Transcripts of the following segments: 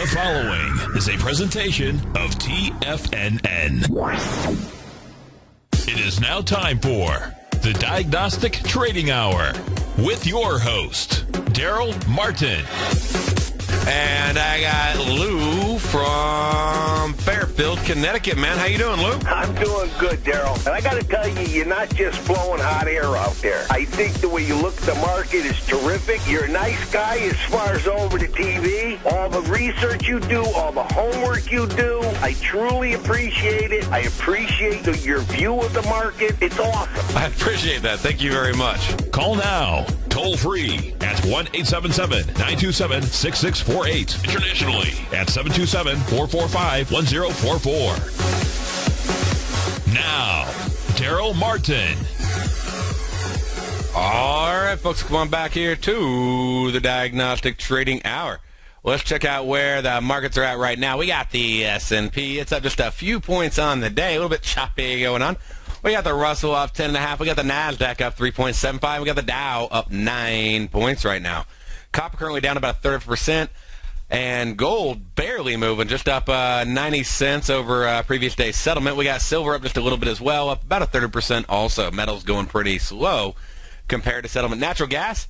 The following is a presentation of TFNN. It is now time for the Diagnostic Trading Hour with your host, Darrell Martin. And I got Lou from Fairfield, Connecticut, man. How you doing, Lou? I'm doing good, Darrell. And I got to tell you, you're not just blowing hot air out there. I think the way you look at the market is terrific. You're a nice guy as far as over the TV. All the research you do, all the homework you do, I truly appreciate it. I appreciate your view of the market. It's awesome. I appreciate that. Thank you very much. Call now, toll free at 1-877-927-6648. Internationally at 727-445-1044. Now, Darrell Martin. All right, folks, come on back here to the Diagnostic Trading Hour. Let's check out where the markets are at right now. We got the S&P. It's up just a few points on the day. A little bit choppy going on. We got the Russell up 10.5. We got the NASDAQ up 3.75. We got the Dow up 9 points right now. Copper currently down about 1/3%. And gold barely moving, just up 90 cents over previous day's settlement. We got silver up just a little bit as well, up about 1/3% also. Metals going pretty slow compared to settlement. Natural gas,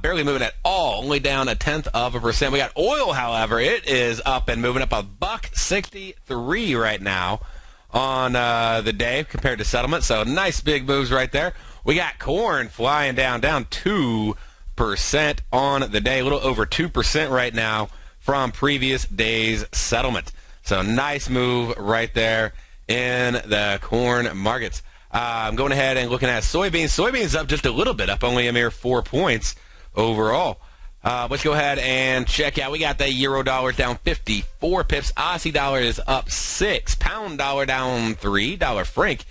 barely moving at all, only down 0.1%. We got oil, however, it is up and moving up $1.63 right now on the day compared to settlement. So nice big moves right there. We got corn flying down 2% on the day, a little over 2% right now from previous day's settlement. So nice move right there in the corn markets. I'm going ahead and looking at soybeans. Soybeans up just a little bit, up only a mere 4 points overall. Let's go ahead and check out. We got the euro dollar down 54 pips. Aussie dollar is up 6. Pound dollar down 3. Dollar franc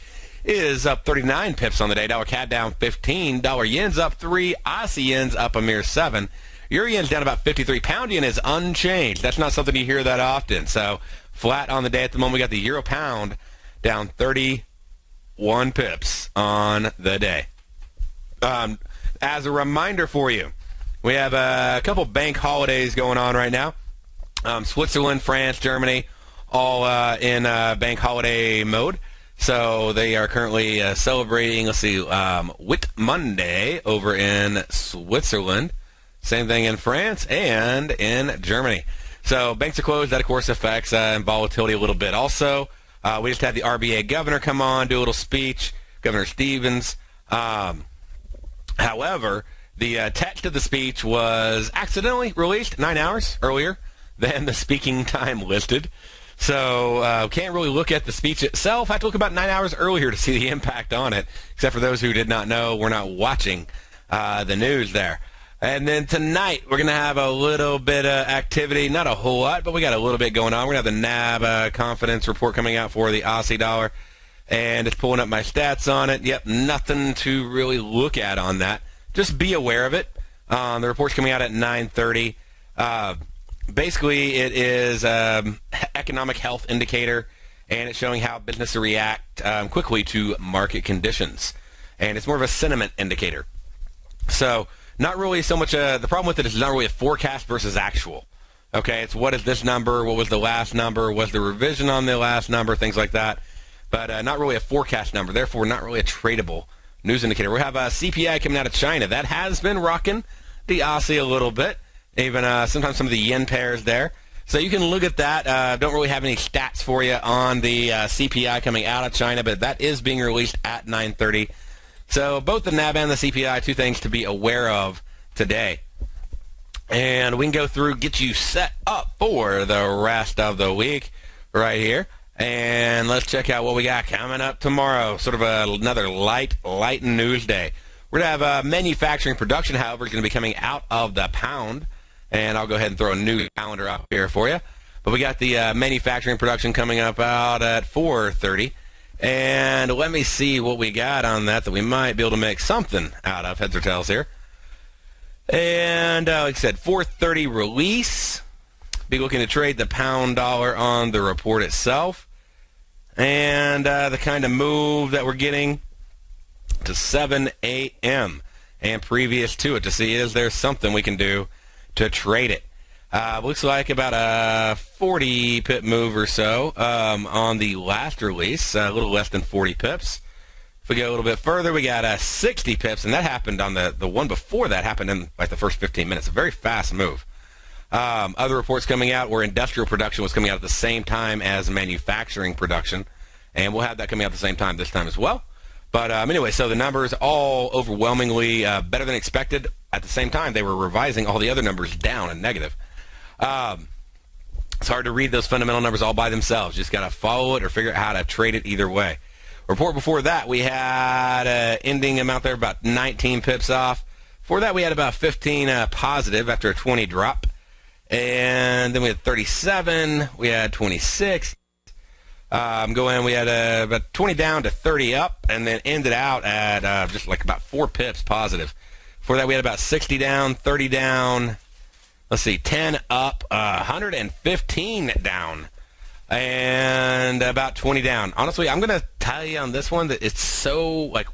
is up 39 pips on the day. Dollar CAD down 15. Dollar yen's up 3. Aussie yen's up a mere 7. Euro yen's down about 53. Pound yen is unchanged. That's not something you hear that often. So flat on the day at the moment. We got the euro pound down 31 pips on the day. As a reminder for you, we have a couple bank holidays going on right now. Switzerland, France, Germany, all in bank holiday mode. So they are currently celebrating, Whit Monday over in Switzerland. Same thing in France and in Germany. So banks are closed. That, of course, affects volatility a little bit. Also, we just had the RBA governor come on, do a little speech, Governor Stevens. However, the text of the speech was accidentally released 9 hours earlier than the speaking time listed. So can't really look at the speech itself. I have to look about 9 hours earlier to see the impact on it, except for those who did not know, we're not watching the news there. And then tonight, we're going to have a little bit of activity. Not a whole lot, but we got a little bit going on. We're going to have the NAB confidence report coming out for the Aussie dollar. And it's pulling up my stats on it. Yep, nothing to really look at on that. Just be aware of it. The report's coming out at 9:30. Basically, it is economic health indicator, and it's showing how businesses react quickly to market conditions. And it's more of a sentiment indicator. So not really so much the problem with it is not really a forecast versus actual. Okay, it's what is this number, what was the last number, was the revision on the last number, things like that. But not really a forecast number, therefore not really a tradable news indicator. We have a CPI coming out of China. That has been rocking the Aussie a little bit, even sometimes some of the yen pairs there. So you can look at that. Don't really have any stats for you on the CPI coming out of China, but that is being released at 9:30. So both the NAB and the CPI, two things to be aware of today. And we can go through, get you set up for the rest of the week right here. And let's check out what we got coming up tomorrow. Sort of another light news day. We're going to have manufacturing production, however, is going to be coming out of the pound. And I'll go ahead and throw a new calendar up here for you. But we got the manufacturing production coming up out at 4:30. And let me see what we got on that we might be able to make something out of, heads or tails here. And like I said, 4:30 release. Be looking to trade the pound dollar on the report itself. And the kind of move that we're getting to 7 a.m. and previous to it to see is there something we can do to trade it. Looks like about a 40 pip move or so on the last release, a little less than 40 pips. If we go a little bit further, we got 60 pips, and that happened on the one before that happened in like the first 15 minutes. A very fast move. Other reports coming out where industrial production was coming out at the same time as manufacturing production, and we'll have that coming out at the same time this time as well. But anyway, so the numbers all overwhelmingly better than expected. At the same time, they were revising all the other numbers down and negative. It's hard to read those fundamental numbers all by themselves. Just got to follow it or figure out how to trade it either way. Report before that, we had an ending amount there about 19 pips off. Before that, we had about 15 positive after a 20 drop. And then we had 37. We had 26. We had about 20 down to 30 up, and then ended out at just like about 4 pips positive. Before that, we had about 60 down, 30 down. Let's see, 10 up, 115 down, and about 20 down. Honestly, I'm going to tell you on this one that it's so like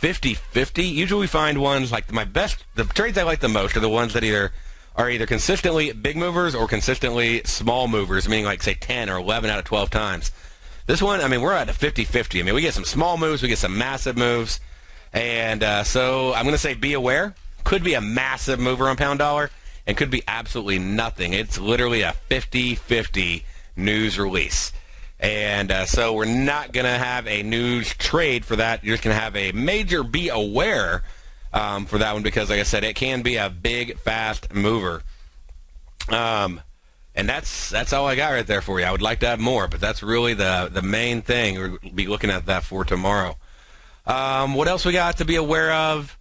50-50. Usually we find ones like the trades I like the most are the ones that are either consistently big movers or consistently small movers, meaning like, say, 10 or 11 out of 12 times. This one, I mean, we're at a 50-50. I mean, we get some small moves, we get some massive moves, and so I'm going to say be aware. Could be a massive mover on pound dollar, and could be absolutely nothing. It's literally a 50-50 news release. And so we're not going to have a news trade for that. You're just going to have a major be aware for that one because, like I said, it can be a big, fast mover. And that's all I got right there for you. I would like to have more, but that's really the main thing. We'll be looking at that for tomorrow. What else we got to be aware of?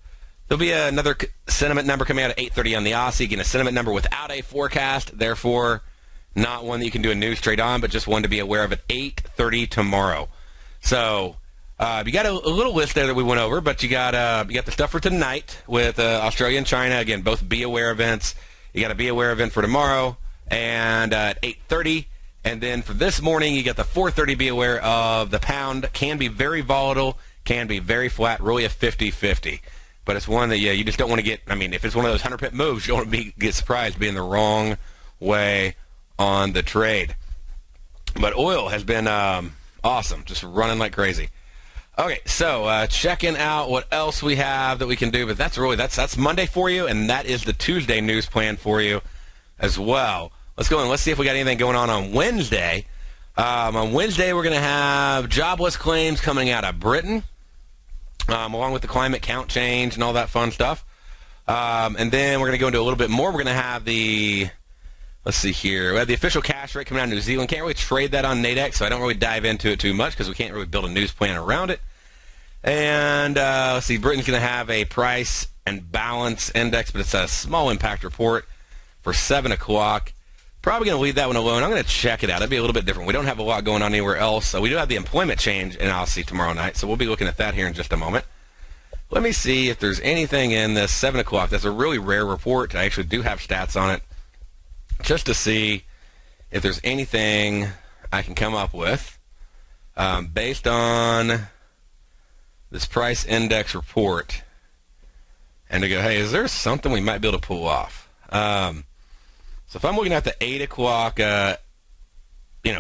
There'll be another sentiment number coming out at 8:30 on the Aussie. Again, a sentiment number without a forecast, therefore not one that you can do a news trade on, but just one to be aware of at 8:30 tomorrow. So you got a little list there that we went over, but you got the stuff for tonight with Australia and China. Again, both be aware events. You got a be aware event for tomorrow and at 8:30. And then for this morning, you got the 4:30 be aware of the pound. Can be very volatile, can be very flat, really a 50-50. But it's one that, you just don't want to get, I mean, if it's one of those 100-pip moves, you don't want to get surprised being the wrong way on the trade. But oil has been awesome, just running like crazy. Okay, so checking out what else we have that we can do. But that's Monday for you, and that is the Tuesday news plan for you as well. Let's go and let's see if we got anything going on Wednesday. On Wednesday, we're going to have jobless claims coming out of Britain. Along with the climate count change and all that fun stuff. And then we're going to go into a little bit more. We're going to have let's see here. We have the official cash rate coming out of New Zealand. Can't really trade that on Nadex, so I don't really dive into it too much because we can't really build a news plan around it. And let's see, Britain's going to have a price and balance index, but it's a small impact report for 7 o'clock. Probably going to leave that one alone. I'm going to check it out. It'll be a little bit different. We don't have a lot going on anywhere else. So we do have the employment change in Aussie tomorrow night, so we'll be looking at that here in just a moment. Let me see if there's anything in this 7 o'clock. That's a really rare report. I actually do have stats on it just to see if there's anything I can come up with based on this price index report and to go, hey, is there something we might be able to pull off? So if I'm looking at the 8 o'clock,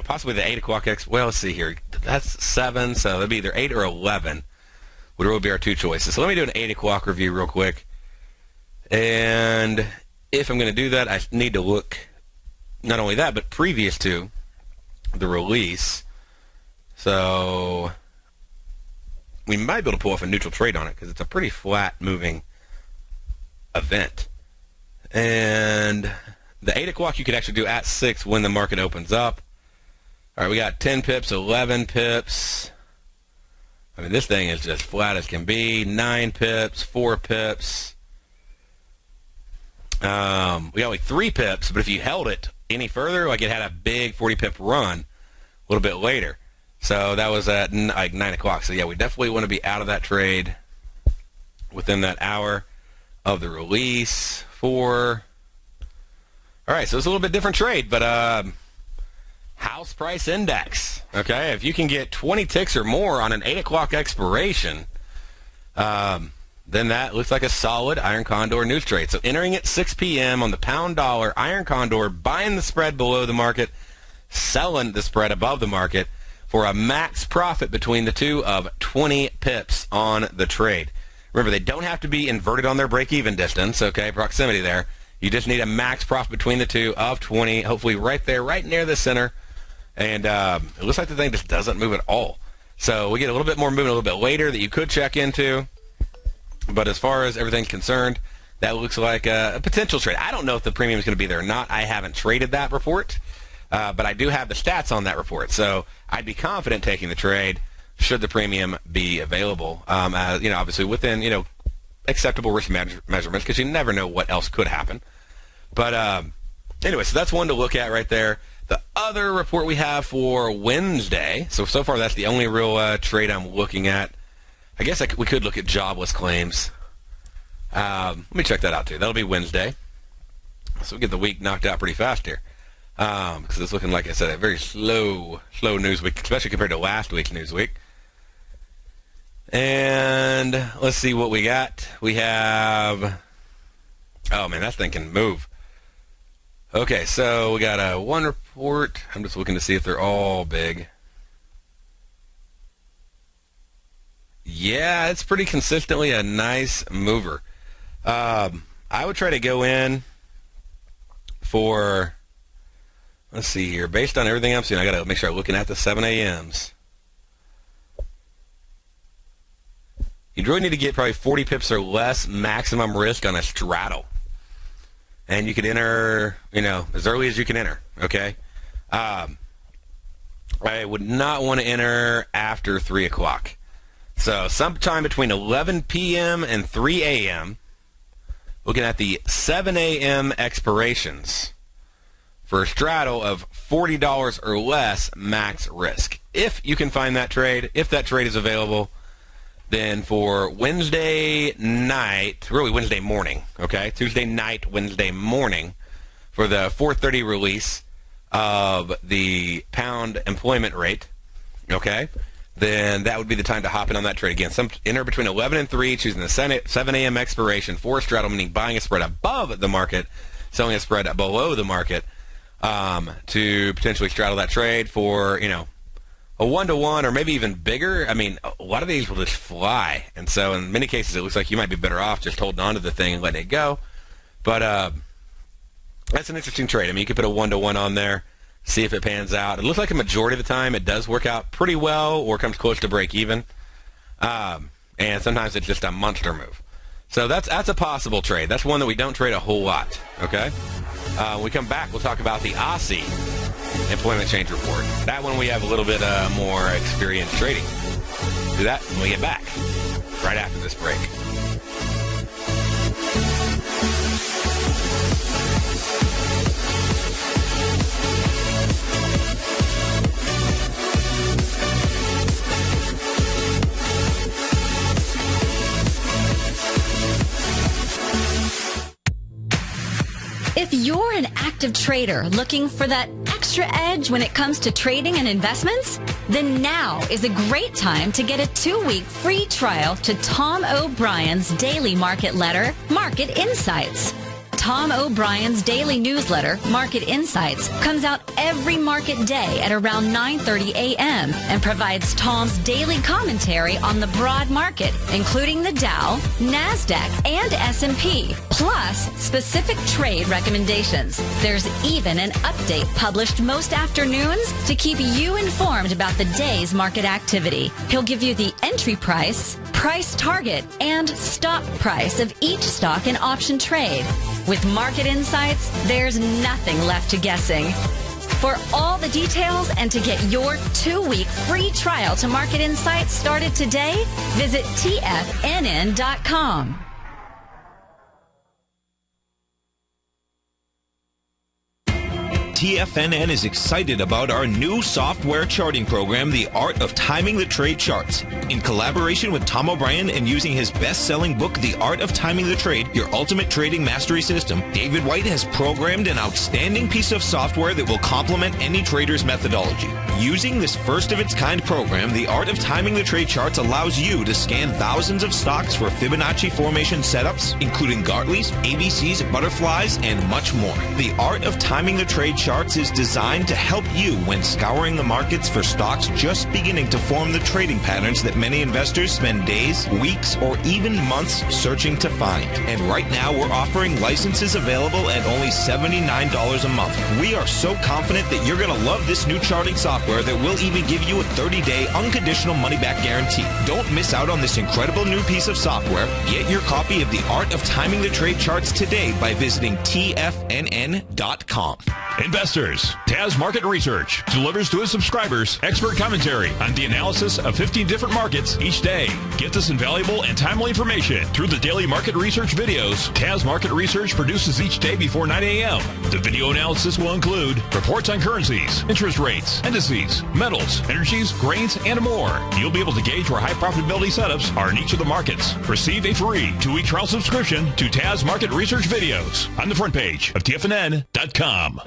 possibly the 8 o'clock well, let's see here. That's 7, so it'd be either 8 or 11 would really be our two choices. So let me do an 8 o'clock review real quick. And if I'm going to do that, I need to look not only that, but previous to the release. So we might be able to pull off a neutral trade on it because it's a pretty flat moving event. And the 8 o'clock you could actually do at 6 when the market opens up. All right, we got 10 pips, 11 pips. I mean, this thing is just flat as can be. 9 pips, 4 pips. We got like 3 pips, but if you held it any further, like it had a big 40-pip run a little bit later. So that was at like 9 o'clock. So, yeah, we definitely want to be out of that trade within that hour of the release for... All right, so it's a little bit different trade, but house price index, okay? If you can get 20 ticks or more on an 8 o'clock expiration, then that looks like a solid iron condor news trade. So entering at 6 p.m. on the pound dollar, iron condor buying the spread below the market, selling the spread above the market for a max profit between the two of 20 pips on the trade. Remember, they don't have to be inverted on their break-even distance, okay, proximity there. You just need a max profit between the two of 20, hopefully right there, right near the center. And it looks like the thing just doesn't move at all. So we get a little bit more movement a little bit later that you could check into. But as far as everything's concerned, that looks like a potential trade. I don't know if the premium is going to be there or not. I haven't traded that report, but I do have the stats on that report. So I'd be confident taking the trade should the premium be available. Obviously within, acceptable risk measurements, because you never know what else could happen. But anyway, so that's one to look at right there. The other report we have for Wednesday, so far that's the only real trade I'm looking at. I guess we could look at jobless claims. Let me check that out too. That'll be Wednesday. So we get the week knocked out pretty fast here. Because it's looking, like I said, a very slow news week, especially compared to last week's news week. And let's see what we got. We have, oh man, that thing can move. Okay, so we got one report. I'm just looking to see if they're all big. Yeah, it's pretty consistently a nice mover. I would try to go in for, let's see here, based on everything I'm seeing, I got to make sure I'm looking at the 7 a.m.s. You really need to get probably 40 pips or less maximum risk on a straddle. And you could enter, as early as you can enter, okay? I would not want to enter after 3 o'clock. So sometime between 11 p.m. and 3 a.m., looking at the 7 a.m. expirations for a straddle of $40 or less max risk. If you can find that trade, if that trade is available, then for Wednesday night, really Wednesday morning, okay? Tuesday night, Wednesday morning, for the 4:30 release of the pound employment rate, okay? Then that would be the time to hop in on that trade. Again, enter between 11 and 3, choosing the 7 a.m. expiration for a straddle, meaning buying a spread above the market, selling a spread below the market, to potentially straddle that trade for, a 1-to-1 or maybe even bigger. I mean, a lot of these will just fly. And so in many cases, it looks like you might be better off just holding on to the thing and letting it go. But that's an interesting trade. I mean, you could put a 1-to-1 on there, see if it pans out. It looks like a majority of the time it does work out pretty well or comes close to break even. And sometimes it's just a monster move. So that's a possible trade. That's one that we don't trade a whole lot, okay? When we come back, we'll talk about the Aussie employment change report. That one we have a little bit more experience trading. Do that when we get back, right after this break. If you're an active trader looking for that extra edge when it comes to trading and investments, then now is a great time to get a 2-week free trial to Tom O'Brien's daily market letter, Market Insights. Tom O'Brien's daily newsletter, Market Insights, comes out every market day at around 9:30 a.m. and provides Tom's daily commentary on the broad market, including the Dow, NASDAQ, and S&P, plus specific trade recommendations. There's even an update published most afternoons to keep you informed about the day's market activity. He'll give you the entry price, price target, and stop price of each stock and option trade. With Market Insights, there's nothing left to guessing. For all the details and to get your 2-week free trial to Market Insights started today, visit TFNN.com. TFNN is excited about our new software charting program, The Art of Timing the Trade Charts. In collaboration with Tom O'Brien and using his best-selling book, The Art of Timing the Trade, Your Ultimate Trading Mastery System, David White has programmed an outstanding piece of software that will complement any trader's methodology. Using this first-of-its-kind program, The Art of Timing the Trade Charts allows you to scan thousands of stocks for Fibonacci formation setups, including Gartley's, ABC's, butterflies, and much more. The Art of Timing the Trade Charts is designed to help you when scouring the markets for stocks just beginning to form the trading patterns that many investors spend days, weeks, or even months searching to find. And right now, we're offering licenses available at only $79 a month. We are so confident that you're going to love this new charting software that will even give you a 30-day unconditional money-back guarantee. Don't miss out on this incredible new piece of software. Get your copy of The Art of Timing the Trade Charts today by visiting TFNN.com. Investors, Taz Market Research delivers to its subscribers expert commentary on the analysis of 15 different markets each day. Get this invaluable and timely information through the daily market research videos Taz Market Research produces each day before 9 a.m. The video analysis will include reports on currencies, interest rates, indices, metals, energies, grains, and more. You'll be able to gauge where high profitability setups are in each of the markets. Receive a free 2-week trial subscription to Taz Market Research videos on the front page of TFNN.com.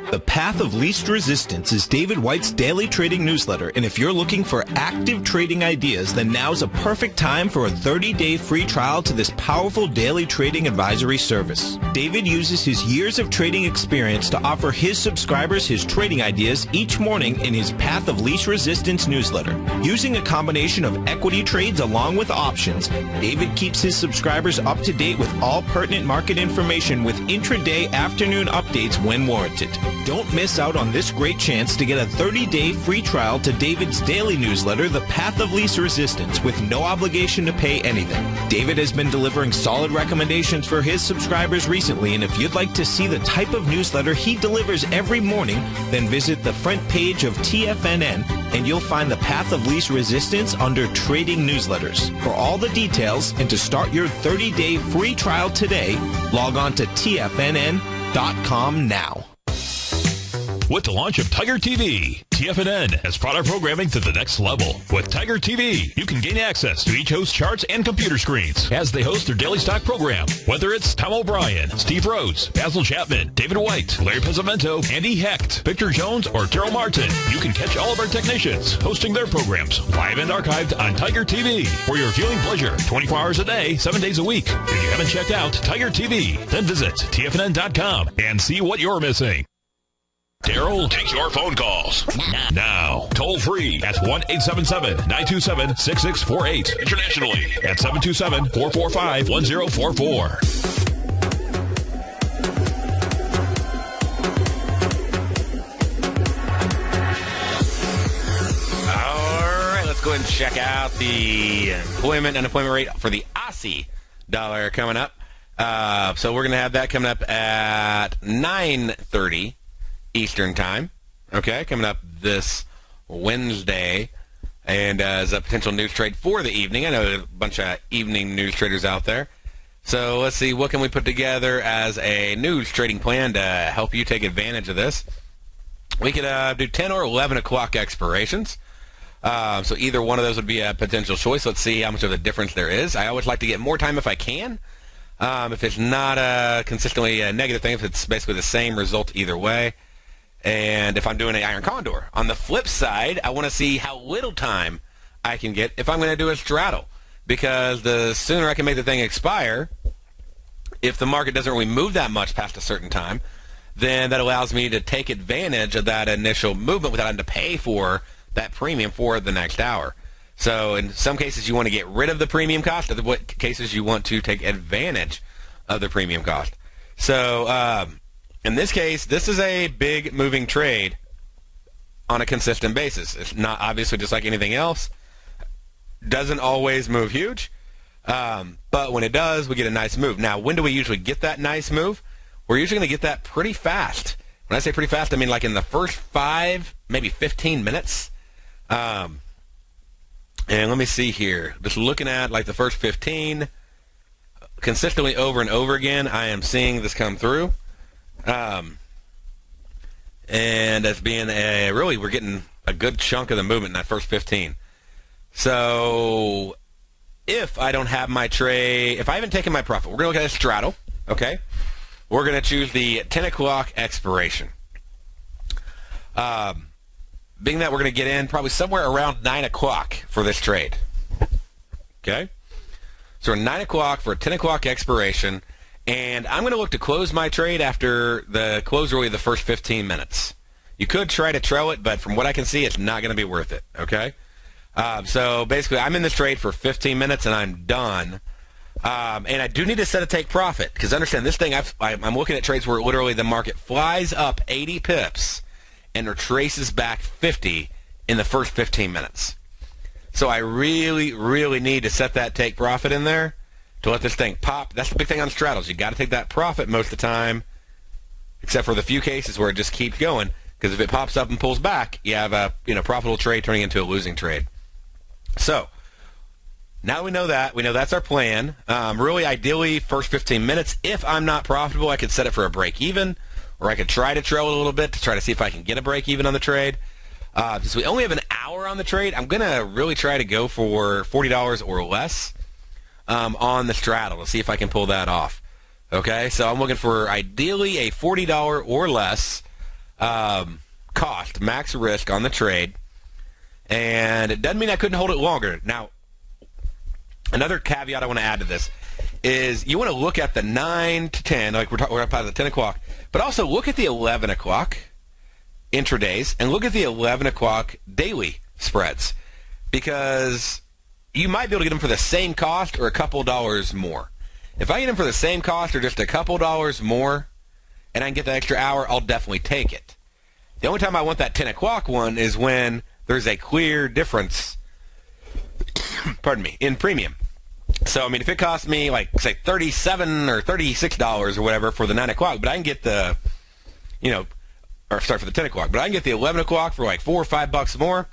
The Path of Least Resistance is David White's daily trading newsletter, and if you're looking for active trading ideas, then now's a perfect time for a 30-day free trial to this powerful daily trading advisory service. David uses his years of trading experience to offer his subscribers his trading ideas each morning in his Path of Least Resistance newsletter. Using a combination of equity trades along with options, David keeps his subscribers up to date with all pertinent market information with intraday afternoon updates when warranted. Don't miss out on this great chance to get a 30-day free trial to David's daily newsletter, The Path of Least Resistance, with no obligation to pay anything. David has been delivering solid recommendations for his subscribers recently, and if you'd like to see the type of newsletter he delivers every morning, then visit the front page of TFNN, and you'll find The Path of Least Resistance under Trading Newsletters. For all the details and to start your 30-day free trial today, log on to TFNN.com now. With the launch of Tiger TV, TFNN has brought our programming to the next level. With Tiger TV, you can gain access to each host's charts and computer screens as they host their daily stock program. Whether it's Tom O'Brien, Steve Rhodes, Basil Chapman, David White, Larry Pesavento, Andy Hecht, Victor Jones, or Darrell Martin, you can catch all of our technicians hosting their programs live and archived on Tiger TV for your viewing pleasure 24 hours a day, 7 days a week. If you haven't checked out Tiger TV, then visit TFNN.com and see what you're missing. Darrell takes your phone calls now, toll free at 1-877-927-6648. Internationally at 727-445-1044. Go ahead and check out the unemployment rate for the Aussie dollar coming up. So we're going to have that coming up at 9:30 Eastern Time. Okay, coming up this Wednesday, and as a potential news trade for the evening. I know there's a bunch of evening news traders out there. So let's see, what can we put together as a news trading plan to help you take advantage of this? We could do 10 or 11 o'clock expirations. So either one of those would be a potential choice. Let's see how much of a difference there is. I always like to get more time if I can. If it's not a consistently a negative thing, if it's basically the same result either way. And if I'm doing an iron condor. On the flip side, I want to see how little time I can get if I'm going to do a straddle. Because the sooner I can make the thing expire, if the market doesn't really move that much past a certain time, then that allows me to take advantage of that initial movement without having to pay for that premium for the next hour. So in some cases you want to get rid of the premium cost, in other cases you want to take advantage of the premium cost. So in this case, this is a big moving trade on a consistent basis. It's not obviously just like anything else. Doesn't always move huge, but when it does, we get a nice move. Now, when do we usually get that nice move? We're usually going to get that pretty fast. When I say pretty fast, I mean like in the first 5, maybe 15 minutes. And let me see here. Just looking at like the first 15, consistently over and over again, I am seeing this come through. and as being we're getting a good chunk of the movement in that first 15. So if I don't have my trade, if I haven't taken my profit, we're going to look at a straddle, okay? We're going to choose the 10 o'clock expiration. Being that we're going to get in probably somewhere around 9 o'clock for this trade, okay? So 9 o'clock for a 10 o'clock expiration, and I'm going to look to close my trade after the close really the first 15 minutes. You could try to trail it, but from what I can see, it's not going to be worth it, okay? So basically, I'm in this trade for 15 minutes, and I'm done. And I do need to set a take profit, because understand, this thing, I'm looking at trades where literally the market flies up 80 pips and retraces back 50 in the first 15 minutes. So I really, really need to set that take profit in there to let this thing pop. That's the big thing on straddles. You got to take that profit most of the time, except for the few cases where it just keeps going. Because if it pops up and pulls back, you have a profitable trade turning into a losing trade. So now we know that's our plan. Really, ideally, first 15 minutes. If I'm not profitable, I could set it for a break even, or I could try to trail it a little bit to try to see if I can get a break even on the trade. Since we only have an hour on the trade, I'm going to really try to go for $40 or less on the straddle to see if I can pull that off. Okay, so I'm looking for ideally a $40 or less cost, max risk on the trade. And it doesn't mean I couldn't hold it longer. Now, another caveat I want to add to this is you want to look at the 9 to 10, like we're up at the 10 o'clock, but also look at the 11 o'clock intradays and look at the 11 o'clock daily spreads, because you might be able to get them for the same cost or a couple dollars more. If I get them for the same cost or just a couple dollars more and I can get the extra hour, I'll definitely take it. The only time I want that 10 o'clock one is when there's a clear difference pardon me, in premium. So, I mean, if it costs me, like, say, $37 or $36 or whatever for the 9 o'clock, but I can get the, for the 10 o'clock, but I can get the 11 o'clock for like $4 or $5 more,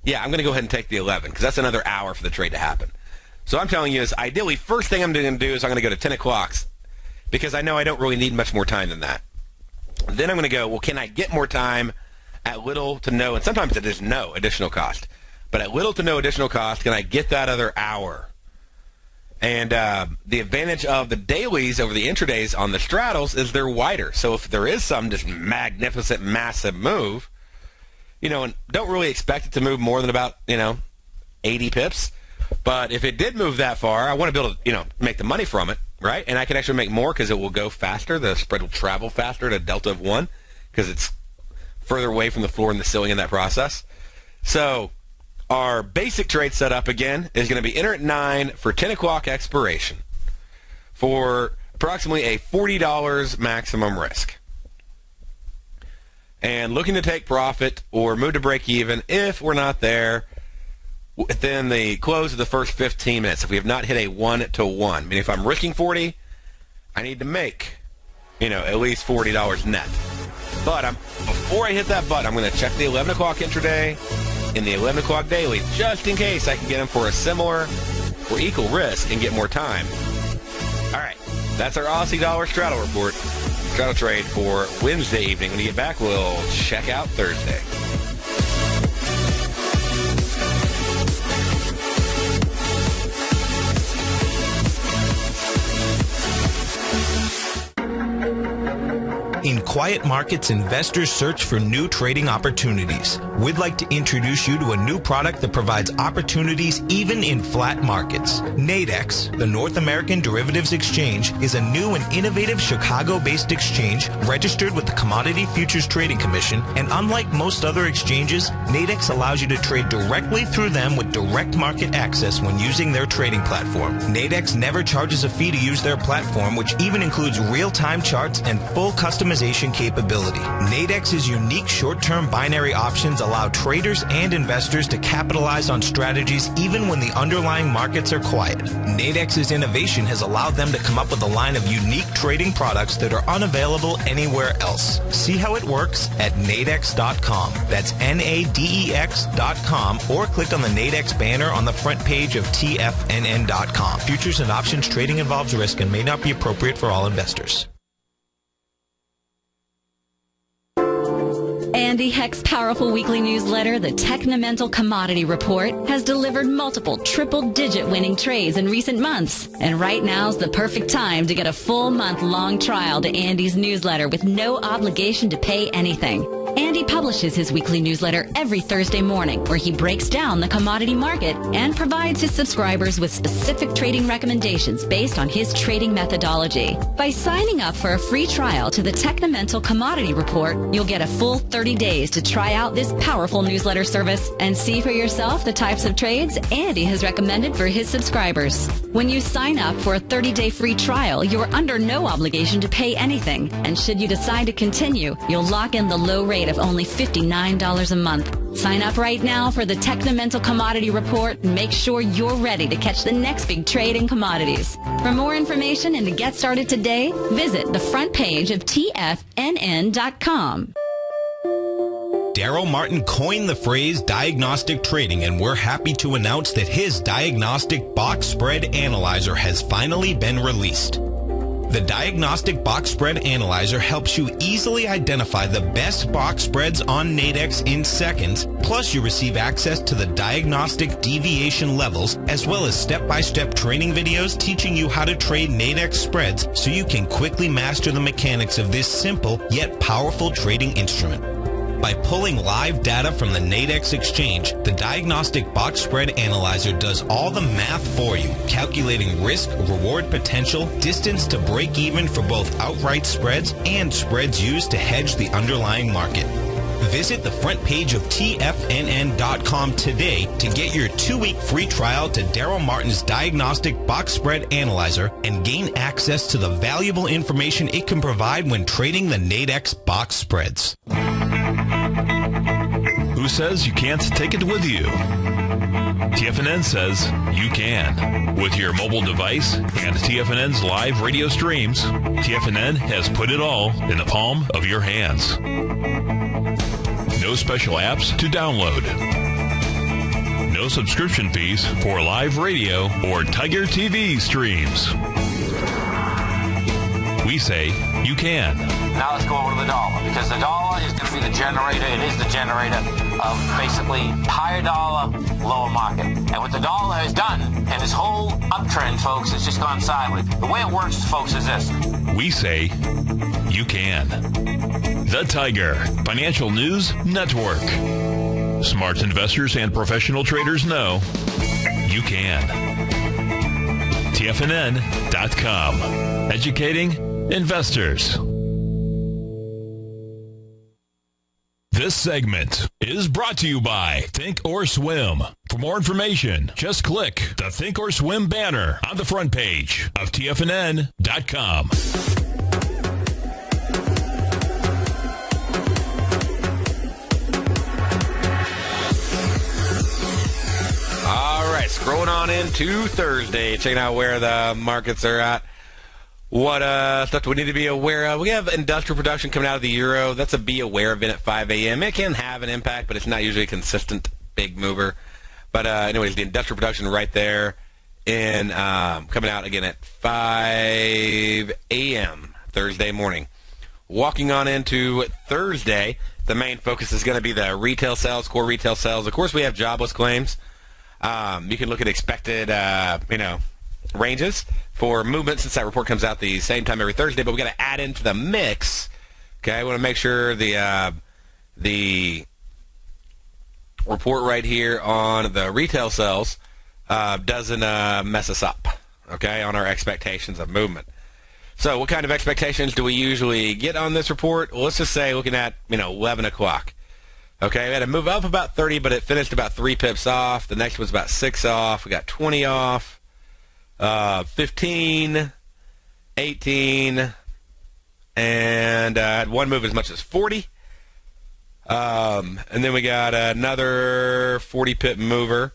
yeah, I'm going to go ahead and take the 11, because that's another hour for the trade to happen. So I'm telling you is, ideally, first thing I'm going to do is I'm going to go to 10 o'clocks, because I know I don't really need much more time than that. Then I'm going to go, well, can I get more time at little to no, and sometimes it is no additional cost, but at little to no additional cost, can I get that other hour? And the advantage of the dailies over the intradays on the straddles is they're wider. So if there is some just magnificent, massive move, and don't really expect it to move more than about, 80 pips. But if it did move that far, I want to be able to, make the money from it, right? And I can actually make more because it will go faster. The spread will travel faster at a delta of 1 because it's further away from the floor and the ceiling in that process. So our basic trade setup, again, is going to be enter at 9 for 10 o'clock expiration for approximately a $40 maximum risk. And looking to take profit or move to break even if we're not there within the close of the first 15 minutes. If we have not hit a 1-to-1. I mean, if I'm risking 40, I need to make, at least $40 net. But before I hit that button, I'm going to check the 11 o'clock intraday in the 11 o'clock daily, just in case I can get them for a similar or equal risk and get more time. All right, that's our Aussie dollar straddle report. Straddle trade for Wednesday evening. When we get back, we'll check out Thursday. In quiet markets, investors search for new trading opportunities. We'd like to introduce you to a new product that provides opportunities even in flat markets. Nadex, the North American Derivatives Exchange, is a new and innovative Chicago-based exchange registered with the Commodity Futures Trading Commission, and unlike most other exchanges, Nadex allows you to trade directly through them with direct market access when using their trading platform. Nadex never charges a fee to use their platform, which even includes real-time charts and full customization capability. Nadex's unique short-term binary options allow traders and investors to capitalize on strategies even when the underlying markets are quiet. Nadex's innovation has allowed them to come up with a line of unique trading products that are unavailable anywhere else. See how it works at nadex.com. That's NADEX.com, or click on the Nadex banner on the front page of TFNN.com. Futures and options trading involves risk and may not be appropriate for all investors. Andy Heck's powerful weekly newsletter, the Technomental Commodity Report, has delivered multiple triple-digit winning trades in recent months. And right now's the perfect time to get a full month-long trial to Andy's newsletter with no obligation to pay anything. Andy publishes his weekly newsletter every Thursday morning, where he breaks down the commodity market and provides his subscribers with specific trading recommendations based on his trading methodology. By signing up for a free trial to the Technomental Commodity Report, you'll get a full 30 days to try out this powerful newsletter service and see for yourself the types of trades Andy has recommended for his subscribers. When you sign up for a 30-day free trial, you're under no obligation to pay anything. And should you decide to continue, you'll lock in the low rate of only $59 a month. Sign up right now for the Technomental Commodity Report and make sure you're ready to catch the next big trade in commodities. For more information and to get started today, visit the front page of TFNN.com. Darrell Martin coined the phrase diagnostic trading, and we're happy to announce that his Diagnostic Box Spread Analyzer has finally been released. The Diagnostic Box Spread Analyzer helps you easily identify the best box spreads on Nadex in seconds, plus you receive access to the diagnostic deviation levels, as well as step-by-step training videos teaching you how to trade Nadex spreads so you can quickly master the mechanics of this simple yet powerful trading instrument. By pulling live data from the Nadex exchange, the Diagnostic Box Spread Analyzer does all the math for you, calculating risk, reward potential, distance to break even for both outright spreads and spreads used to hedge the underlying market. Visit the front page of TFNN.com today to get your 2-week free trial to Darrell Martin's Diagnostic Box Spread Analyzer and gain access to the valuable information it can provide when trading the Nadex box spreads. Who says you can't take it with you? TFNN says you can. With your mobile device and TFNN's live radio streams, TFNN has put it all in the palm of your hands. No special apps to download. No subscription fees for live radio or Tiger TV streams. We say you can. Now let's go over to the dollar, because the dollar is going to be the generator. It is the generator of basically higher dollar, lower market. And what the dollar has done, and this whole uptrend, folks, has just gone sideways. The way it works, folks, is this. We say you can. The Tiger Financial News Network. Smart investors and professional traders know you can. TFNN.com. Educating investors. This segment is brought to you by Think or Swim. For more information, just click the Think or Swim banner on the front page of TFNN.com. All right, scrolling on into Thursday, checking out where the markets are at. What stuff do we need to be aware of? We have industrial production coming out of the Euro. That's a be aware event at 5 a.m. It can have an impact, but it's not usually a consistent big mover. But anyways, the industrial production right there in coming out again at 5 a.m. Thursday morning. Walking on into Thursday, the main focus is going to be the retail sales, core retail sales. Of course, we have jobless claims. You can look at expected, ranges for movement since that report comes out the same time every Thursday, but we got to add into the mix. Okay, I want to make sure the report right here on the retail sales doesn't mess us up. Okay, on our expectations of movement. So, what kind of expectations do we usually get on this report? Well, let's just say looking at 11 o'clock. Okay, we had to move up about 30, but it finished about 3 pips off. The next was about 6 off. We got 20 off. 15, 18, and had one move as much as 40. And then we got another 40-pip mover.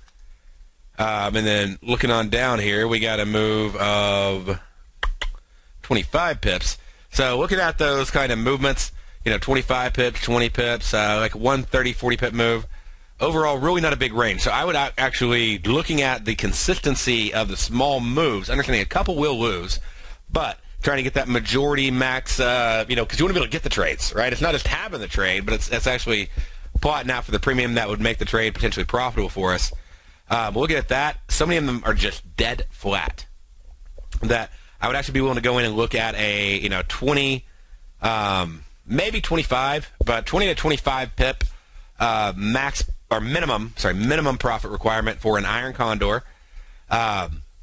And then looking on down here, we got a move of 25 pips. So looking at those kind of movements, 25 pips, 20 pips, like 130, 40-pip move. Overall, really not a big range. So I would actually, looking at the consistency of the small moves, understanding a couple will lose, but trying to get that majority max, because you want to be able to get the trades, right? It's not just having the trade, but it's actually plotting out for the premium that would make the trade potentially profitable for us. Looking at that, so many of them are just dead flat that I would actually be willing to go in and look at a 20, maybe 25, but 20 to 25 pip minimum profit requirement for an iron condor,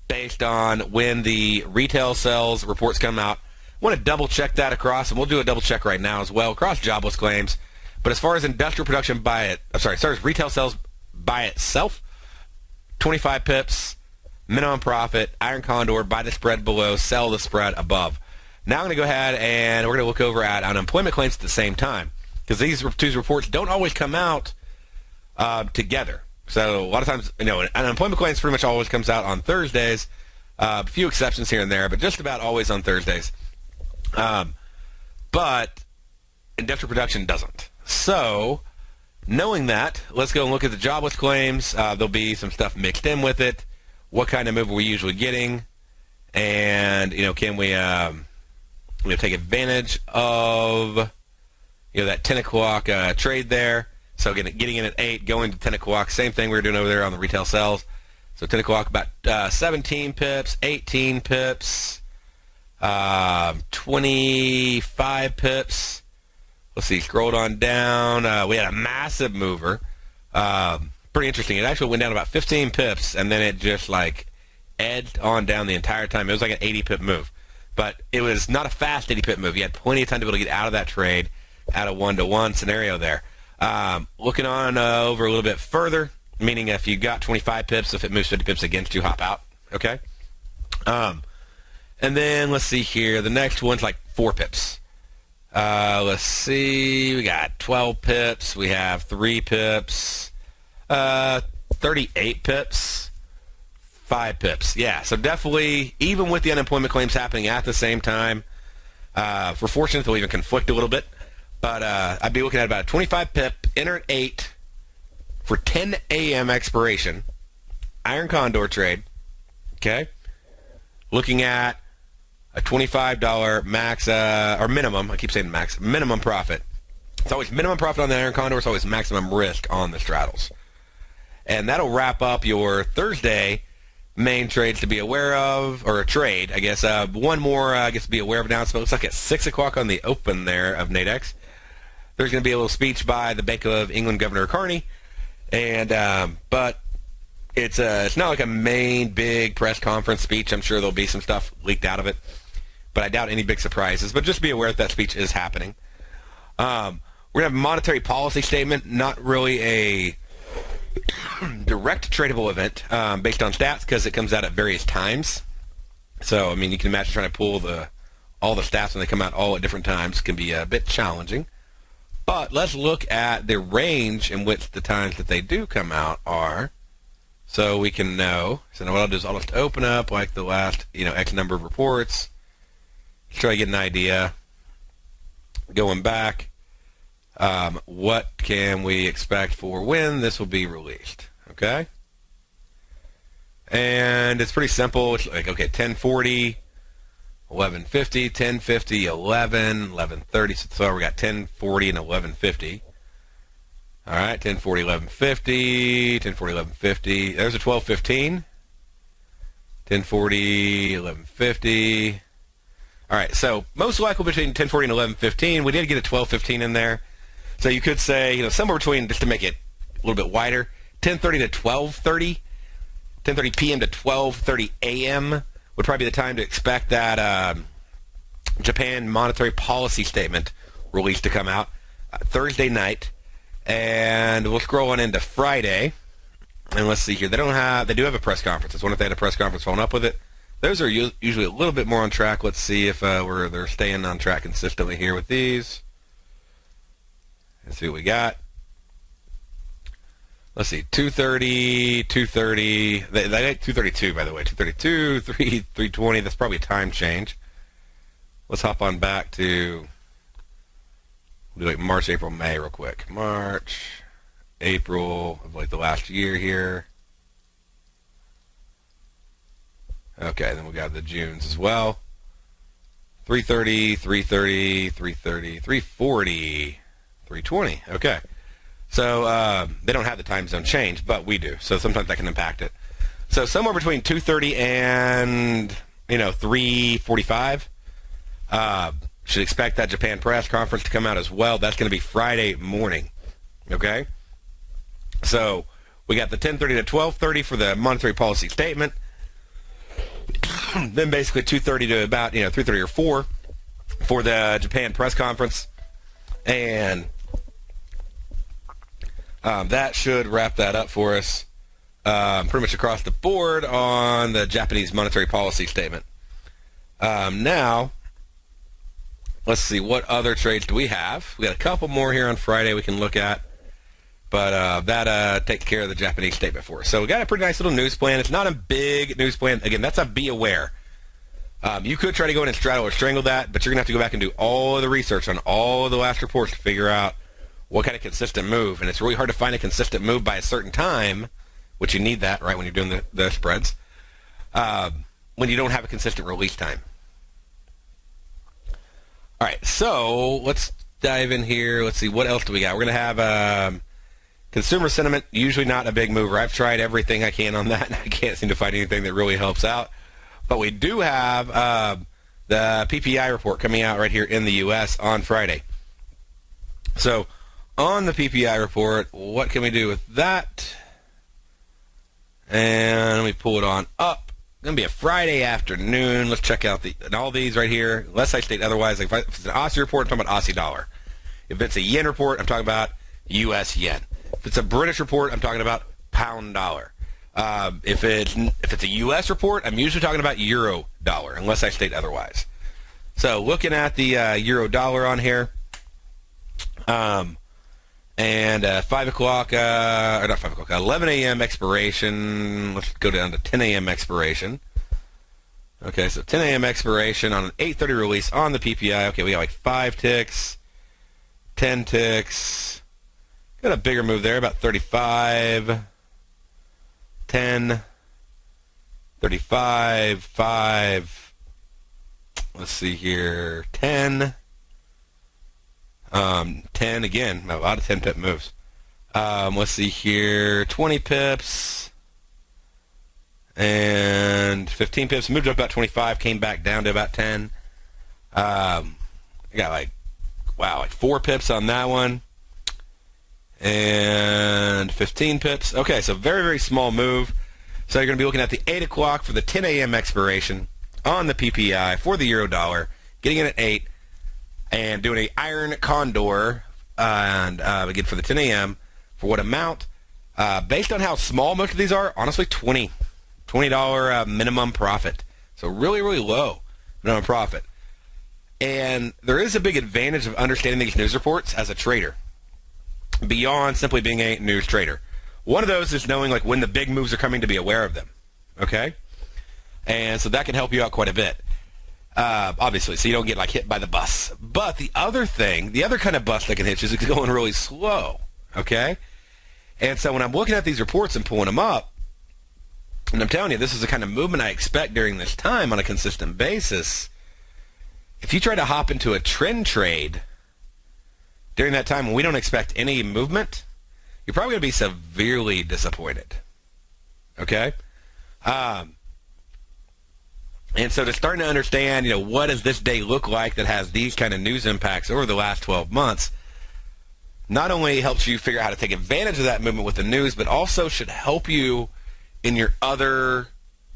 based on when the retail sales reports come out. I want to double check that across, and we'll do a double check right now as well across jobless claims. But as far as industrial production as far as retail sales by itself, 25 pips, minimum profit, iron condor, buy the spread below, sell the spread above. Now I'm going to go ahead and we're going to look over at unemployment claims at the same time, because these two reports don't always come out together. So a lot of times, unemployment claims pretty much always comes out on Thursdays. A few exceptions here and there, but just about always on Thursdays. But industrial production doesn't. So knowing that, let's go and look at the jobless claims. There'll be some stuff mixed in with it. What kind of move are we usually getting? And, can we take advantage of that 10 o'clock trade there? So getting in at 8, going to 10 o'clock, same thing we were doing over there on the retail sales. So 10 o'clock, about 17 pips, 18 pips, 25 pips. Let's see, scrolled on down. We had a massive mover. Pretty interesting. It actually went down about 15 pips, and then it just edged on down the entire time. It was like an 80 pip move. But it was not a fast 80 pip move. You had plenty of time to be able to get out of that trade at a 1-to-1 scenario there. Looking on over a little bit further, meaning if you got 25 pips, if it moves 50 pips against you, hop out. Okay? And then let's see here. The next one's 4 pips. Let's see. We got 12 pips. We have 3 pips. 38 pips. 5 pips. Yeah, so definitely, even with the unemployment claims happening at the same time, if we're fortunate, they'll even conflict a little bit. But I'd be looking at about a 25 pip, enter at 8 for 10 a.m. expiration, iron condor trade. Okay? Looking at a $25 max, or minimum, I keep saying max, minimum profit. It's always minimum profit on the iron condor. It's always maximum risk on the straddles. And that'll wrap up your Thursday main trades to be aware of, or a trade, I guess. One more, I guess, to be aware of announcement. Looks like at 6 o'clock on the open there of Nadex, there's going to be a little speech by the Bank of England Governor Carney. And but it's not like a main big press conference speech. I'm sure there'll be some stuff leaked out of it, but I doubt any big surprises. But just be aware that speech is happening. We're going to have a monetary policy statement, not really a direct tradable event based on stats, because it comes out at various times. So, I mean, you can imagine trying to pull all the stats when they come out all at different times can be a bit challenging. But let's look at the range in which the times that they do come out are, so we can know. So now what I'll do is I'll just open up the last X number of reports, try to get an idea. Going back, what can we expect for when this will be released? Okay, and it's pretty simple. It's 1040, 1150, 1050, 11, 1130. So we got 1040 and 1150. All right, 1040, 1150, 1040, 1150. There's a 1215. 1040, 1150. All right, so most likely between 1040 and 1115. We did get a 1215 in there. So you could say, somewhere between, just to make it a little bit wider, 1030 to 1230, 1030 p.m. to 1230 a.m. would probably be the time to expect that Japan monetary policy statement released to come out Thursday night. And we'll scroll on into Friday, and let's see here. They do have a press conference. I was wondering if they had a press conference following up with it. Those are usually a little bit more on track. Let's see if they're staying on track consistently here with these. Let's see what we got. Let's see, 230, 230. They got 232, by the way. 232, 320. That's probably a time change. Let's hop on back to, we'll do March, April, May real quick. March, April of the last year here. Okay, then we got the Junes as well. 330, 330, 330, 340, 320. Okay. So they don't have the time zone change, but we do. So sometimes that can impact it. So somewhere between 2:30 and 3:45. Should expect that Japan press conference to come out as well. That's going to be Friday morning. Okay. So we got the 10:30 to 12:30 for the monetary policy statement. Then basically 2:30 to about 3:30 or 4 for the Japan press conference, and that should wrap that up for us pretty much across the board on the Japanese monetary policy statement. Now, let's see, what other trades do we have? We got a couple more here on Friday we can look at, but that takes care of the Japanese statement for us. So we got a pretty nice little news plan. It's not a big news plan. Again, that's a be aware. You could try to go in and straddle or strangle that, but you're going to have to go back and do all of the research on all of the last reports to figure out what kind of consistent move. And it's really hard to find a consistent move by a certain time, which you need that, right, when you're doing the spreads, when you don't have a consistent release time. All right, so let's dive in here. Let's see, what else do we got? We're going to have consumer sentiment, usually not a big mover. I've tried everything I can on that, and I can't seem to find anything that really helps out. But we do have the PPI report coming out right here in the U.S. on Friday. So on the PPI report, what can we do with that? And let me pull it on up. It's going to be a Friday afternoon. Let's check out all these right here. Unless I state otherwise, like if it's an Aussie report, I'm talking about Aussie dollar. If it's a yen report, I'm talking about U.S. yen. If it's a British report, I'm talking about pound dollar. If it's a U.S. report, I'm usually talking about euro dollar, unless I state otherwise. So looking at the euro dollar on here, and 5 o'clock, or not 5 o'clock, 11 a.m. expiration. Let's go down to 10 a.m. expiration. Okay, so 10 a.m. expiration on an 8:30 release on the PPI. Okay, we got like 5 ticks, 10 ticks. Got a bigger move there, about 35, 10, 35, 5. Let's see here, 10. 10 again, a lot of 10-pip moves. Let's see here, 20 pips and 15 pips. Moved up about 25, came back down to about 10. I got like 4 pips on that one and 15 pips. Okay, so very, very small move. So you're going to be looking at the 8 o'clock for the 10 a.m. expiration on the PPI for the euro dollar, getting in at 8. And doing an iron condor, and again for the 10 a.m. for what amount? Based on how small most of these are, honestly, $20 minimum profit. So really, really low minimum profit. And there is a big advantage of understanding these news reports as a trader, beyond simply being a news trader. One of those is knowing like when the big moves are coming to be aware of them. Okay, and so that can help you out quite a bit. Obviously, so you don't get like hit by the bus. But the other kind of bus that can hit you is it's going really slow, okay? And so when I'm looking at these reports and pulling them up, and I'm telling you, this is the kind of movement I expect during this time on a consistent basis. If you try to hop into a trend trade during that time when we don't expect any movement, you're probably going to be severely disappointed, okay? And so to starting to understand, what does this day look like that has these kind of news impacts over the last 12 months, not only helps you figure out how to take advantage of that movement with the news, but also should help you in your other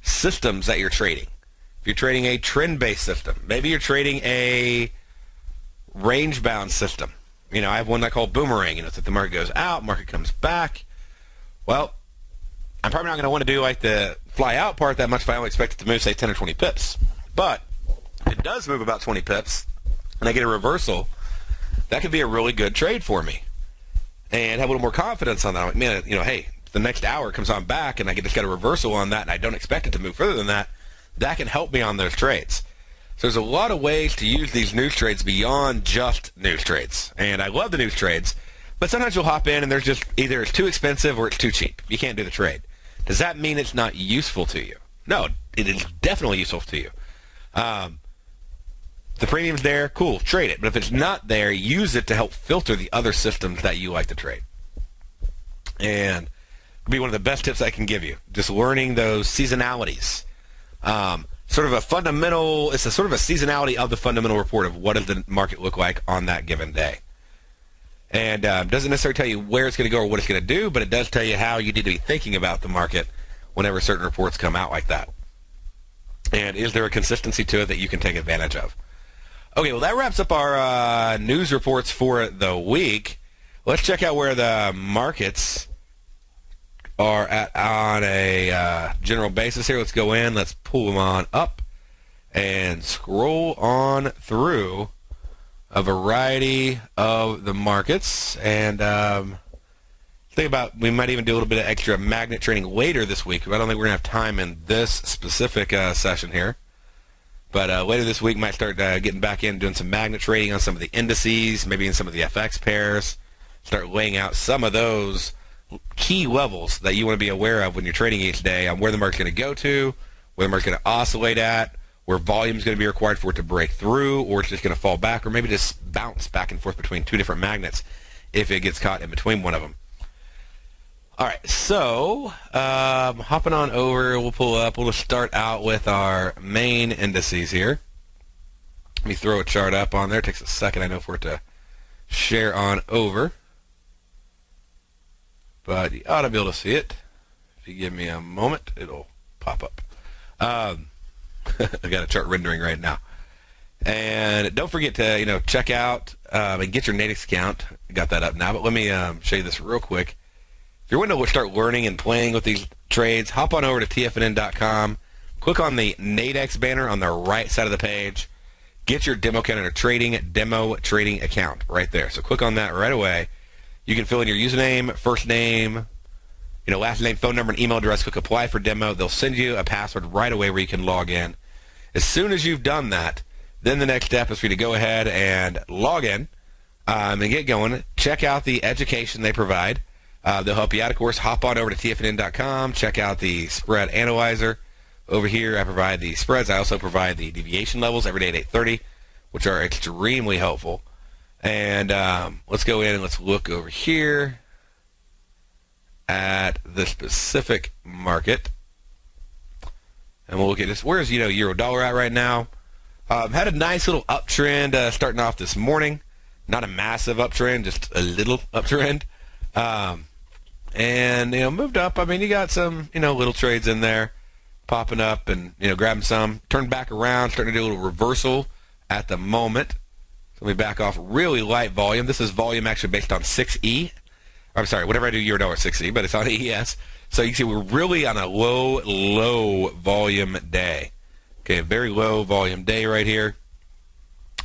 systems that you're trading. If you're trading a trend-based system, maybe you're trading a range-bound system. I have one I call boomerang. It's that the market goes out, market comes back. Well, I'm probably not going to want to do like the fly out part that much if I only expect it to move, say, 10 or 20 pips. But if it does move about 20 pips and I get a reversal, that could be a really good trade for me and have a little more confidence on that. I'm like, man, hey, if the next hour comes on back and I just got a reversal on that and I don't expect it to move further than that, that can help me on those trades. So there's a lot of ways to use these news trades beyond just news trades. And I love the news trades, but sometimes you'll hop in and there's just either it's too expensive or it's too cheap. You can't do the trade. Does that mean it's not useful to you? No, it is definitely useful to you. the premium's there, cool, trade it. But if it's not there, use it to help filter the other systems that you like to trade. And it'll be one of the best tips I can give you, just learning those seasonalities. Sort of a fundamental, it's a sort of a seasonality of the fundamental report of what does the market look like on that given day. And doesn't necessarily tell you where it's going to go or what it's going to do, but it does tell you how you need to be thinking about the market whenever certain reports come out like that. And is there a consistency to it that you can take advantage of? Okay, well, that wraps up our news reports for the week. Let's check out where the markets are at on a general basis here. Let's go in. Let's pull them on up and scroll on through a variety of the markets. And think about, we might even do a little bit of extra magnet trading later this week. I don't think we're going to have time in this specific session here. But later this week, might start getting back in, doing some magnet trading on some of the indices, maybe in some of the FX pairs. Start laying out some of those key levels that you want to be aware of when you're trading each day on where the market's going to go to, where the market's going to oscillate at, where volume is going to be required for it to break through, or it's just going to fall back, or maybe just bounce back and forth between two different magnets if it gets caught in between one of them. All right, so hopping on over, we'll pull up. We'll start out with our main indices here. Let me throw a chart up on there. It takes a second, I know, for it to share on over. But you ought to be able to see it. If you give me a moment, it'll pop up. I got a chart rendering right now. And don't forget to check out and get your Nadex account. Got that up now, but let me show you this real quick. If you're wanting to start learning and playing with these trades, hop on over to TFNN.com. Click on the Nadex banner on the right side of the page. Get your demo trading account right there. So click on that right away. You can fill in your username, first name, last name, phone number, and email address. Click apply for demo. They'll send you a password right away where you can log in. As soon as you've done that, then the next step is for you to go ahead and log in and get going. Check out the education they provide. They'll help you out, of course. Hop on over to TFNN.com. Check out the spread analyzer. Over here, I provide the spreads. I also provide the deviation levels every day at 8:30, which are extremely helpful. And let's go in and let's look over here at the specific market. And we'll look at this. Where's, euro dollar at right now? Had a nice little uptrend starting off this morning. Not a massive uptrend, just a little uptrend. And, moved up. I mean, you got some, little trades in there popping up and, grabbing some. Turned back around, starting to do a little reversal at the moment. So let me back off. Really light volume. This is volume actually based on 6E. I'm sorry, whenever I do euro dollar 6E, but it's on ES. So you can see we're really on a low volume day. Okay, a very low volume day right here.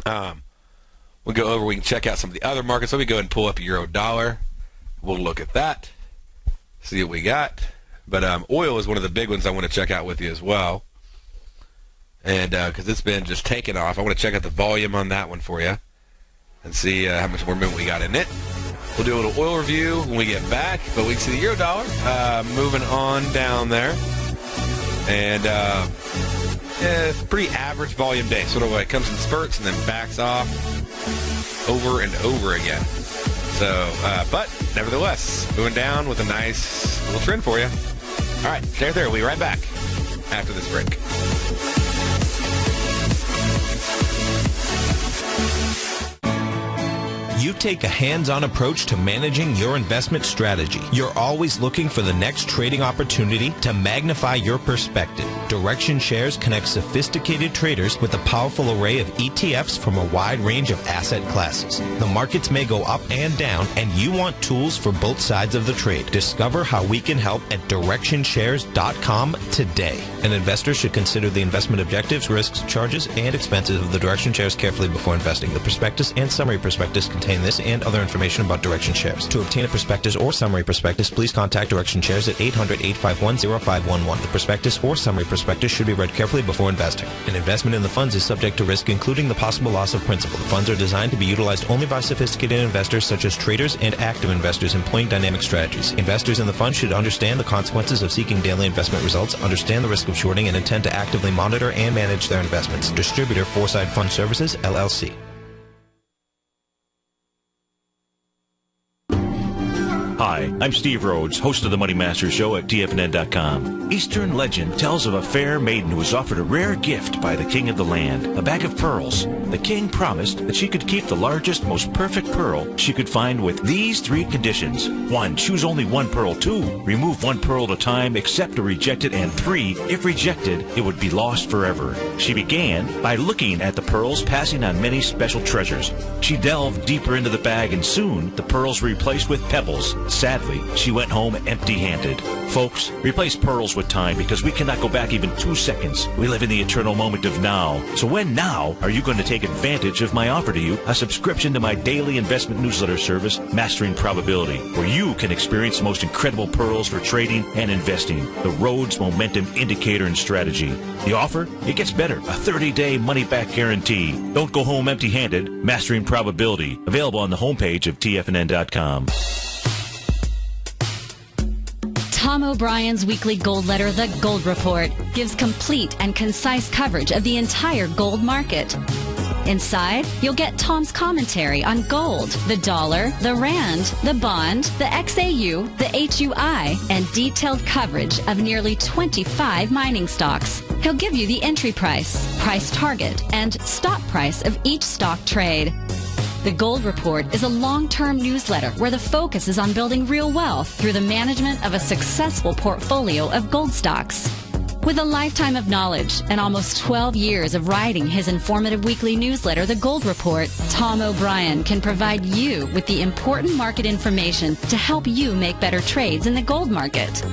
We'll go over, we can check out some of the other markets. Let me go ahead and pull up euro dollar. We'll look at that, see what we got. But oil is one of the big ones I want to check out with you as well. And because it's been just taking off, I want to check out the volume on that one for you and see how much more movement we got in it. We'll do a little oil review when we get back, but we can see the euro dollar moving on down there. And it's a pretty average volume day, sort of like it comes in spurts and then backs off over and over again. So, but nevertheless, moving down with a nice little trend for you. All right, stay there. We'll be right back after this break. You take a hands-on approach to managing your investment strategy. You're always looking for the next trading opportunity to magnify your perspective. Direction Shares connects sophisticated traders with a powerful array of ETFs from a wide range of asset classes. The markets may go up and down, and you want tools for both sides of the trade. Discover how we can help at DirectionShares.com today. An investor should consider the investment objectives, risks, charges, and expenses of the Direction Shares carefully before investing. The prospectus and summary prospectus contain contain this and other information about Direction Shares. To obtain a prospectus or summary prospectus, please contact Direction Shares at 800-851-0511. The prospectus or summary prospectus should be read carefully before investing. An investment in the funds is subject to risk, including the possible loss of principal. The funds are designed to be utilized only by sophisticated investors such as traders and active investors employing dynamic strategies. Investors in the fund should understand the consequences of seeking daily investment results, understand the risk of shorting, and intend to actively monitor and manage their investments. Distributor Foresight Fund Services, LLC. Hi, I'm Steve Rhodes, host of the Money Master Show at TFNN.com. Eastern legend tells of a fair maiden who was offered a rare gift by the king of the land, a bag of pearls. The king promised that she could keep the largest, most perfect pearl she could find with these 3 conditions. 1, choose only 1 pearl. 2, remove 1 pearl at a time, accept or reject it. And 3, if rejected, it would be lost forever. She began by looking at the pearls, passing on many special treasures. She delved deeper into the bag, and soon the pearls were replaced with pebbles. Sadly, she went home empty-handed. Folks, replace pearls with time, because we cannot go back even 2 seconds. We live in the eternal moment of now. So when now are you going to take advantage of my offer to you, a subscription to my daily investment newsletter service, Mastering Probability, where you can experience the most incredible pearls for trading and investing, the Rhodes Momentum Indicator and Strategy. The offer? It gets better. A 30-day money-back guarantee. Don't go home empty-handed. Mastering Probability. Available on the homepage of TFNN.com. Tom O'Brien's weekly gold letter, The Gold Report, gives complete and concise coverage of the entire gold market. Inside, you'll get Tom's commentary on gold, the dollar, the rand, the bond, the XAU, the HUI, and detailed coverage of nearly 25 mining stocks. He'll give you the entry price, price target, and stop price of each stock trade. The Gold Report is a long-term newsletter where the focus is on building real wealth through the management of a successful portfolio of gold stocks. With a lifetime of knowledge and almost 12 years of writing his informative weekly newsletter, The Gold Report, Tom O'Brien can provide you with the important market information to help you make better trades in the gold market.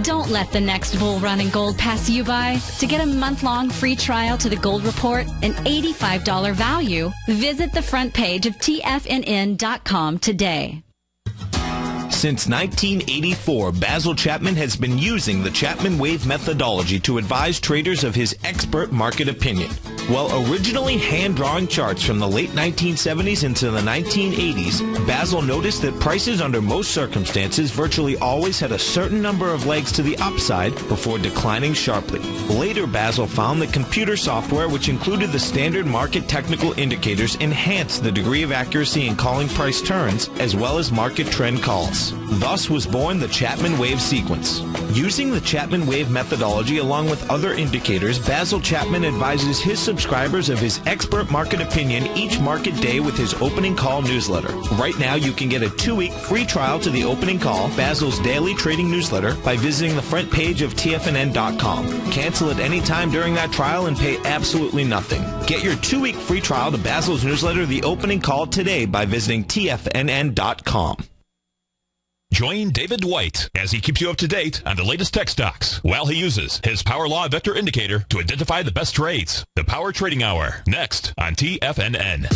Don't let the next bull run in gold pass you by. To get a month-long free trial to The Gold Report, an $85 value, visit the front page of TFNN.com today. Since 1984, Basil Chapman has been using the Chapman Wave methodology to advise traders of his expert market opinion. While originally hand-drawing charts from the late 1970s into the 1980s, Basil noticed that prices under most circumstances virtually always had a certain number of legs to the upside before declining sharply. Later, Basil found that computer software, which included the standard market technical indicators, enhanced the degree of accuracy in calling price turns as well as market trend calls. Thus was born the Chapman Wave sequence. Using the Chapman Wave methodology along with other indicators, Basil Chapman advises his subscribers of his expert market opinion each market day with his opening call newsletter. Right now, you can get a 2-week free trial to the opening call, Basil's daily trading newsletter, by visiting the front page of TFNN.com. Cancel at any time during that trial and pay absolutely nothing. Get your 2-week free trial to Basil's newsletter, The Opening Call, today by visiting TFNN.com. Join David White as he keeps you up to date on the latest tech stocks while he uses his Power Law Vector Indicator to identify the best trades. The Power Trading Hour, next on TFNN.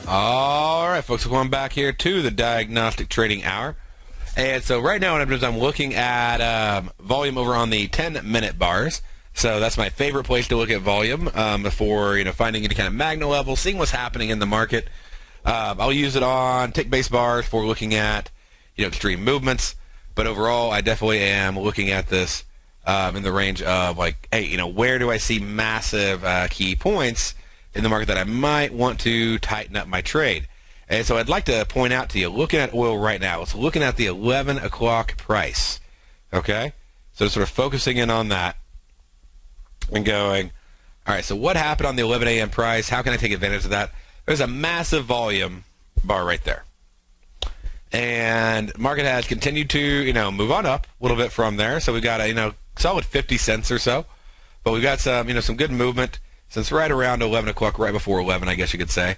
All right, folks, we're going back here to the Diagnostic Trading Hour. And so right now what I'm doing is I'm looking at volume over on the 10-minute bars. So that's my favorite place to look at volume before finding any kind of magna level, seeing what's happening in the market. I'll use it on tick-based bars for looking at extreme movements. But overall, I definitely am looking at this in the range of like, hey, where do I see massive key points in the market that I might want to tighten up my trade? And so I'd like to point out to you, looking at oil right now, it's looking at the 11 o'clock price, okay? So sort of focusing in on that and going, all right, so what happened on the 11 a.m. price? How can I take advantage of that? There's a massive volume bar right there. And market has continued to, move on up a little bit from there. So we've got a, solid 50 cents or so. But we've got some, some good movement since right around 11 o'clock, right before 11, I guess you could say.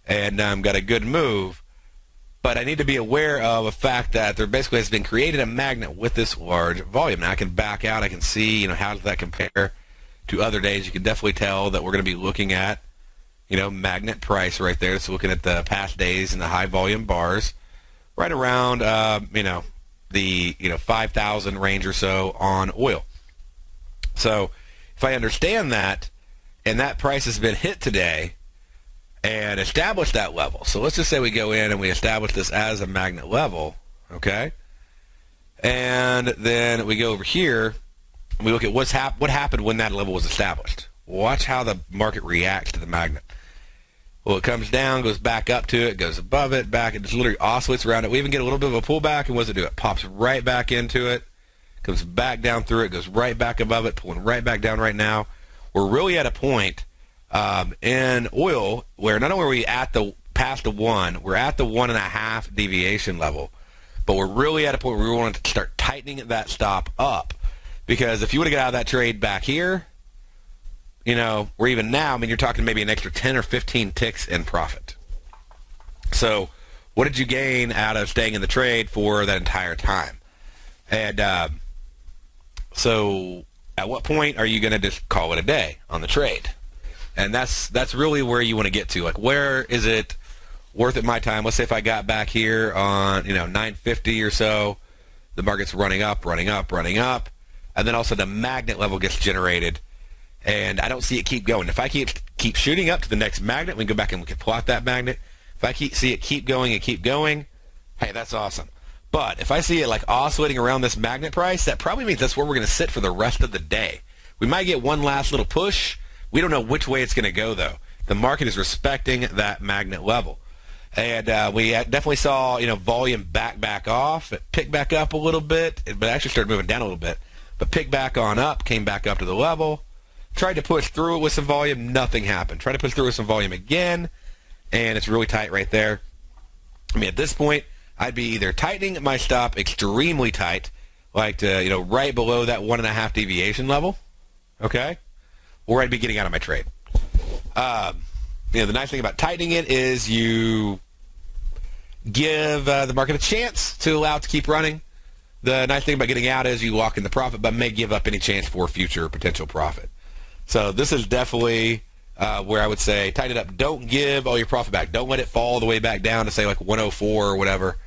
And got a good move But I need to be aware of the fact that there basically has been created a magnet with this large volume. Now I can back out. I can see, how does that compare to other days. You can definitely tell that we're going to be looking at, magnet price right there. So looking at the past days and the high volume bars right around, the 5,000 range or so on oil. So if I understand that, and that price has been hit today and established that level. So let's just say we go in and we establish this as a magnet level, okay? And then we go over here and we look at what happened when that level was established. Watch how the market reacts to the magnet. Well, it comes down, goes back up to it, goes above it, back. It just literally oscillates around it. We even get a little bit of a pullback, and what does it do? It pops right back into it, comes back down through it, goes right back above it, pulling right back down right now. We're really at a point in oil where not only are we at past the 1, we're at the 1.5 deviation level, but we're really at a point where we want to start tightening that stop up, because if you would have got out of that trade back here, or even now, you're talking maybe an extra 10 or 15 ticks in profit. So what did you gain out of staying in the trade for that entire time? And so at what point are you going to just call it a day on the trade? And that's really where you want to get to. Like, where is it worth it my time? Let's say if I got back here on 950 or so, the market's running up, and then also the magnet level gets generated, and I don't see it keep going. If I keep shooting up to the next magnet, we can go back and we can plot that magnet. If I see it keep going, hey, that's awesome. But if I see it like oscillating around this magnet price, that probably means that's where we're going to sit for the rest of the day. We might get one last little push. We don't know which way it's going to go, though. The market is respecting that magnet level. And we definitely saw, volume back off. It picked back up a little bit, but actually started moving down a little bit. But picked back on up, came back up to the level. Tried to push through it with some volume, nothing happened. Tried to push through with some volume again, and it's really tight right there. At this point, I'd be either tightening my stop extremely tight, like to, right below that 1.5 deviation level, okay? Or I'd be getting out of my trade. The nice thing about tightening it is you give the market a chance to allow it to keep running. The nice thing about getting out is you lock in the profit, but may give up any chance for future potential profit. So this is definitely where I would say tighten it up. Don't give all your profit back. Don't let it fall all the way back down to say like 104 or whatever.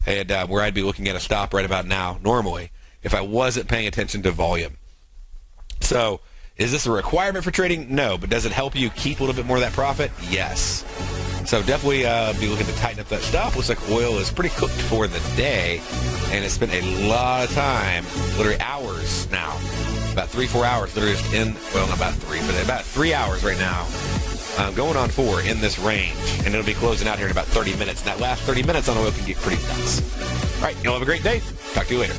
And where I'd be looking at a stop right about now normally if I wasn't paying attention to volume. So is this a requirement for trading? No. But does it help you keep a little bit more of that profit? Yes. So definitely be looking to tighten up that stop. Looks like oil is pretty cooked for the day. And it's been a lot of time, literally hours now. About 3-4 hours, literally just not about 3, but about 3 hours right now, going on 4 in this range, and it'll be closing out here in about 30 minutes. And that last 30 minutes on oil can get pretty nuts. All right, y'all have a great day. Talk to you later.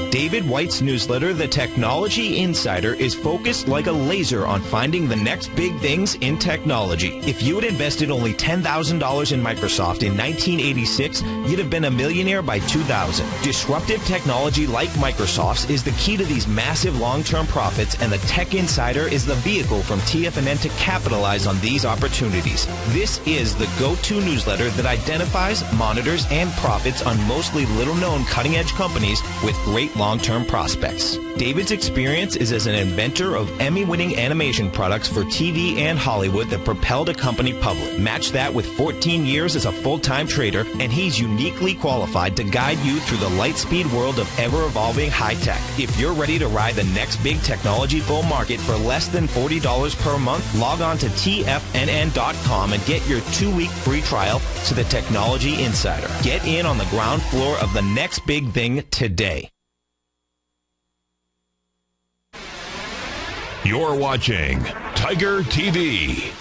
David White's newsletter, The Technology Insider, is focused like a laser on finding the next big things in technology. If you had invested only $10,000 in Microsoft in 1986, you'd have been a millionaire by 2000. Disruptive technology like Microsoft's is the key to these massive long-term profits, and the Tech Insider is the vehicle from TFNN to capitalize on these opportunities. This is the go-to newsletter that identifies, monitors, and profits on mostly little-known cutting-edge companies with great long-term prospects. David's experience is as an inventor of Emmy-winning animation products for TV and Hollywood that propelled a company public. Match that with 14 years as a full-time trader, and he's uniquely qualified to guide you through the light-speed world of ever-evolving high-tech. If you're ready to ride the next big technology bull market for less than $40 per month, log on to TFNN.com and get your 2-week free trial to the Technology Insider. Get in on the ground floor of the next big thing today. You're watching Tiger TV.